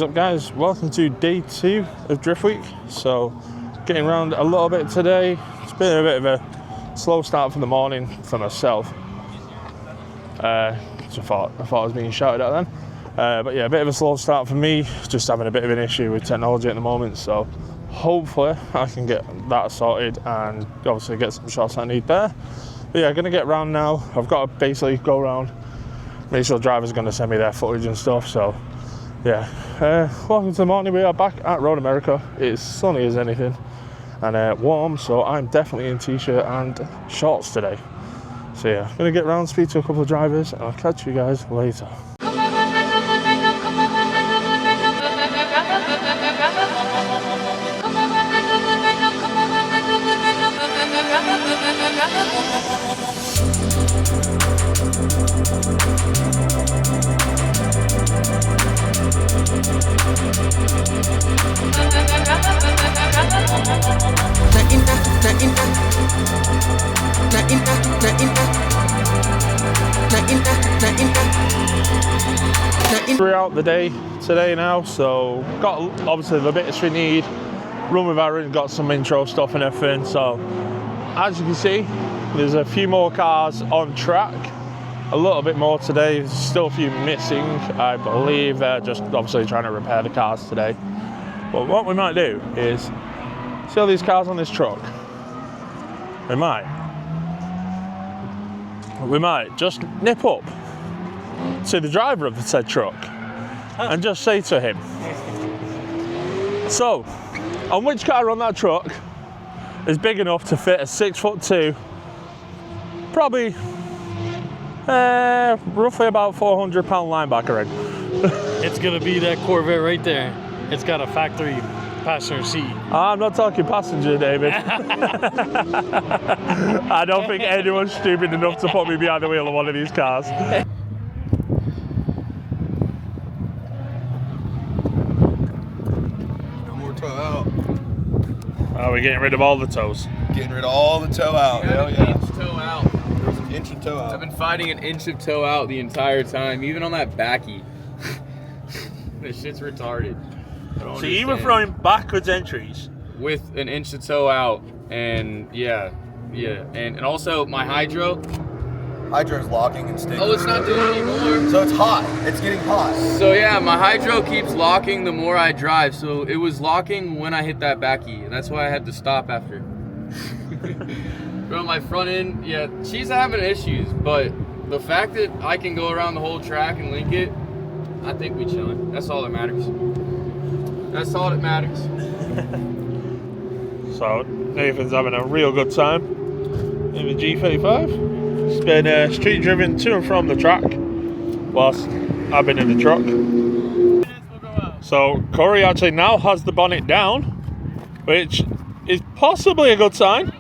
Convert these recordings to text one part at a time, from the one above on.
What's up guys, welcome to day 2 of Drift Week. So getting around a little bit today. It's been a bit of a slow start for the morning for myself. So I thought I was being shouted at then. But yeah, a bit of a slow start for me, just having a bit of an issue with technology at the moment. So hopefully I can get that sorted and obviously get some shots I need there. But yeah, I'm gonna get around now. I've got to basically go around, make sure the driver's gonna send me their footage and stuff. So yeah, welcome to the morning. We are back at Road America. It's sunny as anything and warm, so I'm definitely in t-shirt and shorts today. So yeah, I'm gonna get around, speak to a couple of drivers, and I'll catch you guys later. Throughout the day today now, so got obviously the bits we need. Run with Aaron, got some intro stuff and everything. So as you can see, there's a few more cars on track, a little bit more today. There's still a few missing. I believe they're just obviously trying to repair the cars today. But what we might do is see all these cars on this truck. We might just nip up to the driver of the said truck and just say to him, so on which car on that truck is big enough to fit a 6'2", probably roughly about 400-pound linebacker in? It's gonna be that Corvette right there. It's got a factory passenger seat. I'm not talking passenger, David. I don't think anyone's stupid enough to put me behind the wheel of one of these cars. No more toe out. Oh, we're getting rid of all the toes. Getting rid of all the toe out. Hell yeah. Inch toe out. There's an inch of toe out. I've been fighting an inch of toe out the entire time, even on that backy. This shit's retarded. So you were throwing backwards entries with an inch of toe out, and yeah, and also my hydro's locking and sticking. Oh, it's not doing it anymore. So it's hot. It's getting hot. So yeah, my hydro keeps locking the more I drive. So it was locking when I hit that backy, and that's why I had to stop after. Bro, my front end, yeah, she's having issues, but the fact that I can go around the whole track and link it, I think we chilling. That's all that matters. That's all that matters. So Nathan's having a real good time in the G35. He's been street driven to and from the track whilst I've been in the truck. So Corey actually now has the bonnet down, which is possibly a good sign.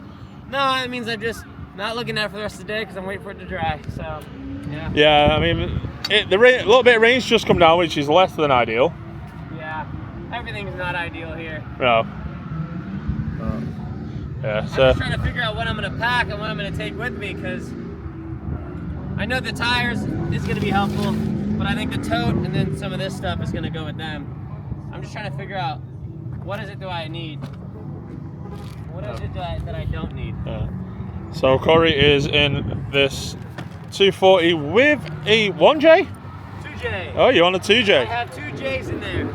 No, it means I'm just not looking at it for the rest of the day because I'm waiting for it to dry. So, yeah. Yeah, I mean, a little bit of rain's just come down, which is less than ideal. Yeah, everything's not ideal here. No. Yeah, so I'm just trying to figure out what I'm going to pack and what I'm going to take with me because I know the tires is going to be helpful, but I think the tote and then some of this stuff is going to go with them. I'm just trying to figure out what is it do I need? What is it that I don't need? Yeah. So Corey is in this 240 with a 1J? 2J. Oh, you're on a 2J. I have 2 J's in there.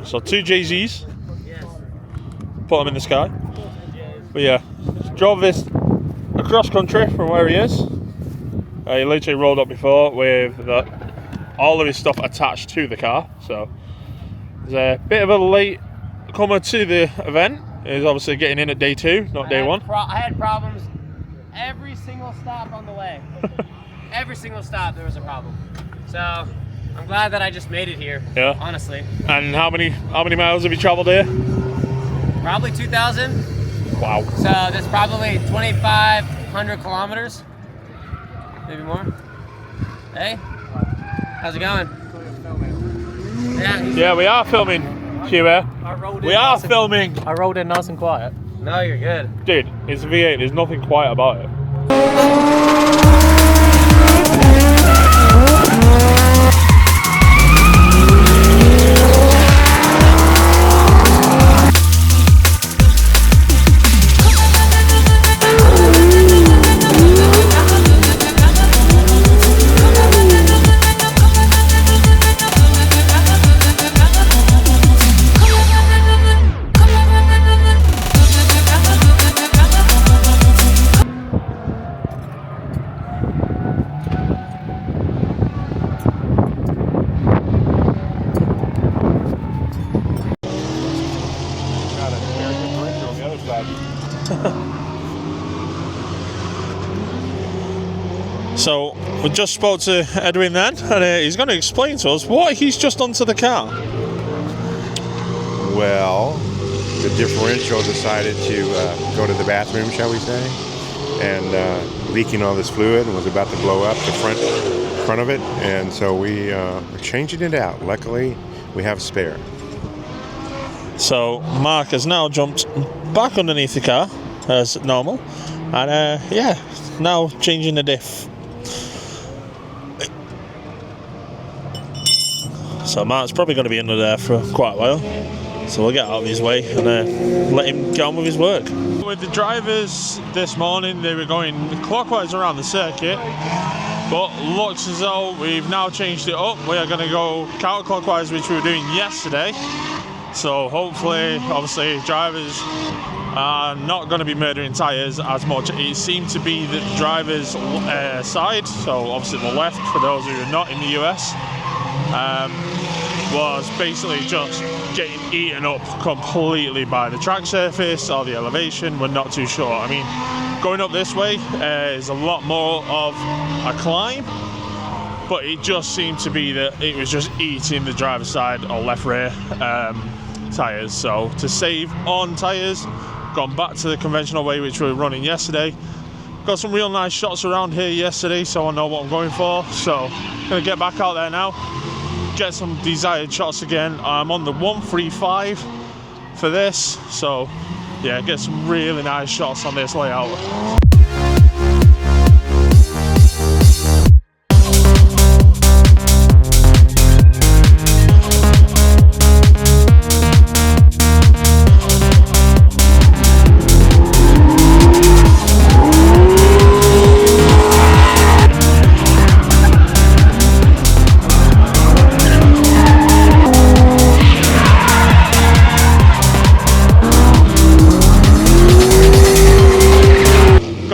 So 2 JZs. Yes. Put them in the sky. 2 J's. But yeah, drove this across country from where he is. He literally rolled up before with all of his stuff attached to the car. So there's a bit of a late comer to the event. He's obviously getting in at day 2, not day 1. I had problems every single stop on the way. Every single stop there was a problem. So I'm glad that I just made it here. Yeah. Honestly. And how many miles have you traveled here? Probably 2,000. Wow. So that's probably 2,500 kilometers. Maybe more. Hey, how's it going? Yeah, we are filming, Huey. We are filming. I rolled in nice and quiet. No, you're good. Dude, it's a V8. There's nothing quiet about it. So we just spoke to Edwin then, and he's going to explain to us what he's just done to the car. Well, the differential decided to go to the bathroom, shall we say, and leaking all this fluid and was about to blow up the front of it, and so we are changing it out. Luckily, we have a spare. So Mark has now jumped back underneath the car as normal, and yeah, now changing the diff. So Mark's probably going to be under there for quite a while, so we'll get out of his way and let him get on with his work. With the drivers this morning, they were going clockwise around the circuit, but looks as though we've now changed it up. We are going to go counterclockwise, which we were doing yesterday. So hopefully, obviously, drivers are not going to be murdering tyres as much. It seemed to be the driver's side, so obviously the left, for those who are not in the US, was basically just getting eaten up completely by the track surface or the elevation. We're not too sure. I mean, going up this way is a lot more of a climb, but it just seemed to be that it was just eating the driver's side or left rear tyres. So to save on tyres, gone back to the conventional way which we were running yesterday. Got some real nice shots around here yesterday, so I know what I'm going for. So I'm gonna get back out there now, get some desired shots again. I'm on the 135 for this, so yeah, get some really nice shots on this layout.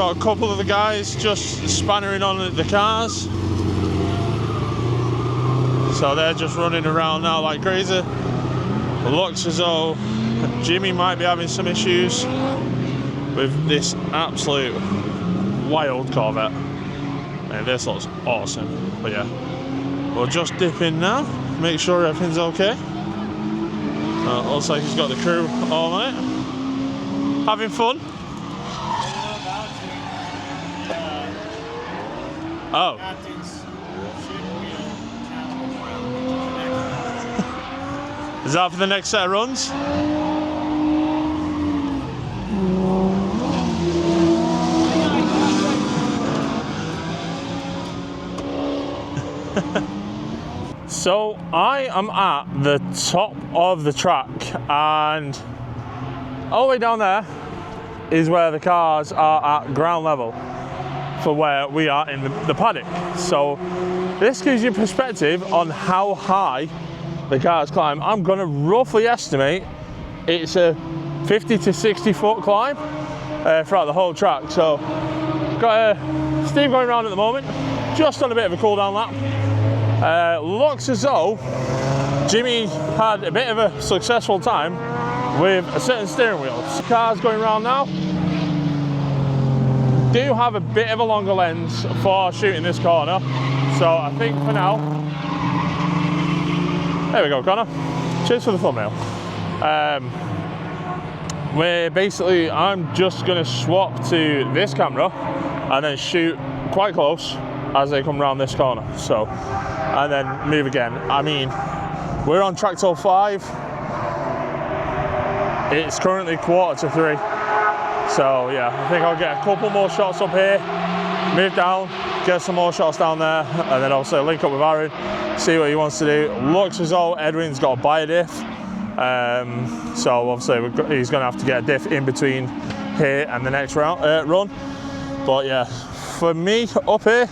A couple of the guys just spannering on the cars, so they're just running around now like crazy. It looks as though Jimmy might be having some issues with this absolute wild Corvette, and this looks awesome. But yeah, we'll just dip in now, make sure everything's okay. Looks like he's got the crew all on it, having fun. Oh. Is that for the next set of runs? So I am at the top of the track, and all the way down there is where the cars are at ground level for where we are in the paddock. So this gives you perspective on how high the cars climb. I'm gonna roughly estimate it's a 50 to 60 foot climb throughout the whole track. So got Steve going around at the moment, just on a bit of a cool down lap. Looks as though Jimmy had a bit of a successful time with a certain steering wheel. So car's going around now. Do have a bit of a longer lens for shooting this corner, so I think for now, there we go, Connor. Cheers for the thumbnail. I'm just gonna swap to this camera and then shoot quite close as they come around this corner. So, and then move again. I mean, we're on track till 5. It's currently 2:45. So yeah, I think I'll get a couple more shots up here, move down, get some more shots down there, and then also link up with Aaron, see what he wants to do. Looks as though Edwin's got a buy diff, so obviously he's going to have to get a diff in between here and the next round, run. But yeah, for me up here,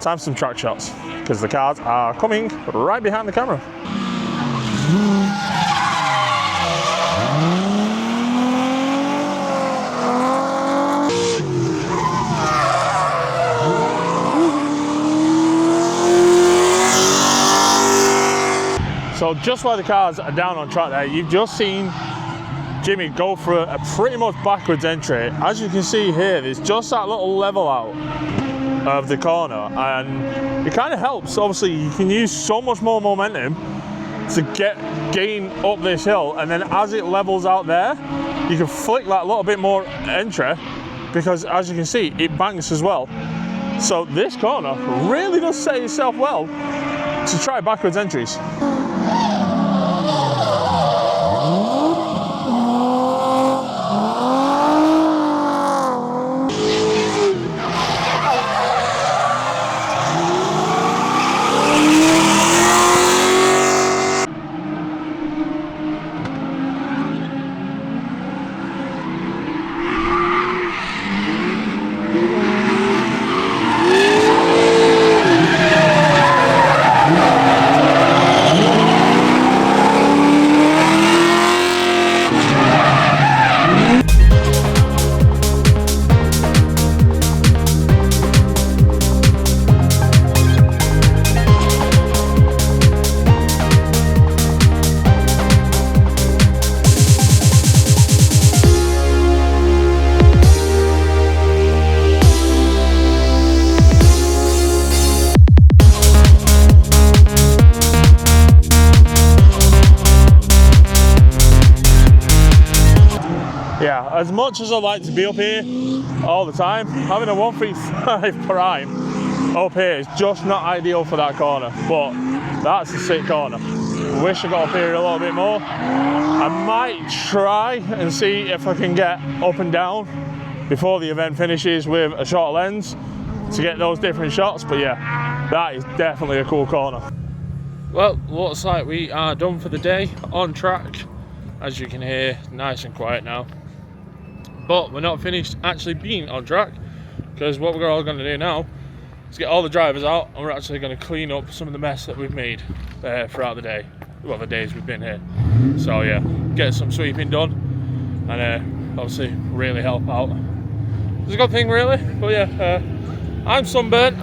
time for some track shots, because the cars are coming right behind the camera. So just while the cars are down on track there, you've just seen Jimmy go for a pretty much backwards entry. As you can see here, there's just that little level out of the corner, and it kind of helps. Obviously, you can use so much more momentum to gain up this hill, and then as it levels out there, you can flick that little bit more entry, because as you can see, it banks as well. So this corner really does set itself well to try backwards entries. Yeah, as much as I like to be up here all the time, having a 135 prime up here is just not ideal for that corner, but that's a sick corner. Wish I got up here a little bit more. I might try and see if I can get up and down before the event finishes with a short lens to get those different shots, but yeah, that is definitely a cool corner. Well, looks like we are done for the day, on track. As you can hear, nice and quiet now. But we're not finished actually being on track, because what we're all going to do now is get all the drivers out, and we're actually going to clean up some of the mess that we've made throughout the day, well, the days we've been here. So yeah, get some sweeping done, and obviously really help out. It's a good thing really, but yeah, I'm sunburnt.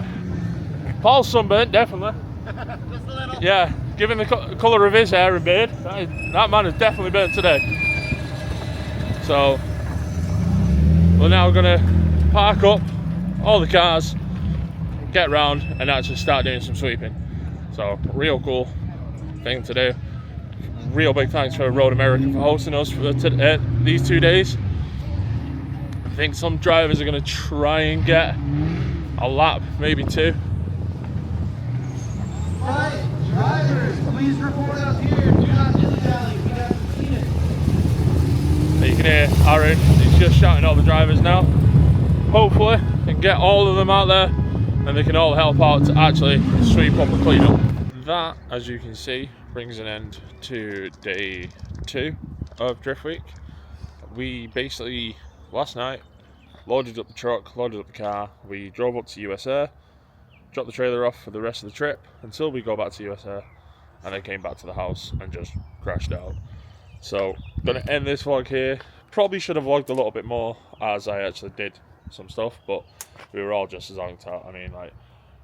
Paul's sunburnt, definitely. Just a little. Yeah, given the colour of his hair and beard, that man is definitely burnt today. So we're now going to park up all the cars, get round and actually start doing some sweeping. So real cool thing to do. Real big thanks for Road America for hosting us for these 2 days. I think some drivers are going to try and get a lap, maybe two. Right, drivers, please report up here. Do not dilly-dally. We got seen it. You can hear Aaron, he's just shouting at all the drivers now. Hopefully, we can get all of them out there and they can all help out to actually sweep up and clean up. That, as you can see, brings an end to day 2 of Drift Week. We basically, last night, loaded up the truck, loaded up the car, we drove up to USA, dropped the trailer off for the rest of the trip until we go back to USA, and then came back to the house and just crashed out. So, gonna end this vlog here. Probably should have vlogged a little bit more, as I actually did some stuff, but we were all just as zonked out. I mean, like,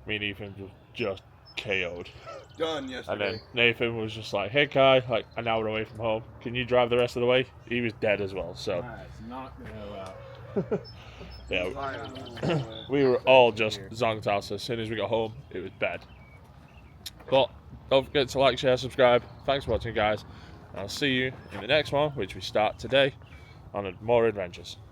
me and Ethan were just KO'd. Done yesterday. And then Nathan was just like, hey Kai, like an hour away from home, can you drive the rest of the way? He was dead as well, so. It's not gonna allow. Yeah, we were all just zonked out, so as soon as we got home, it was bad. But don't forget to like, share, subscribe. Thanks for watching, guys. And I'll see you in the next one, which we start today on more adventures.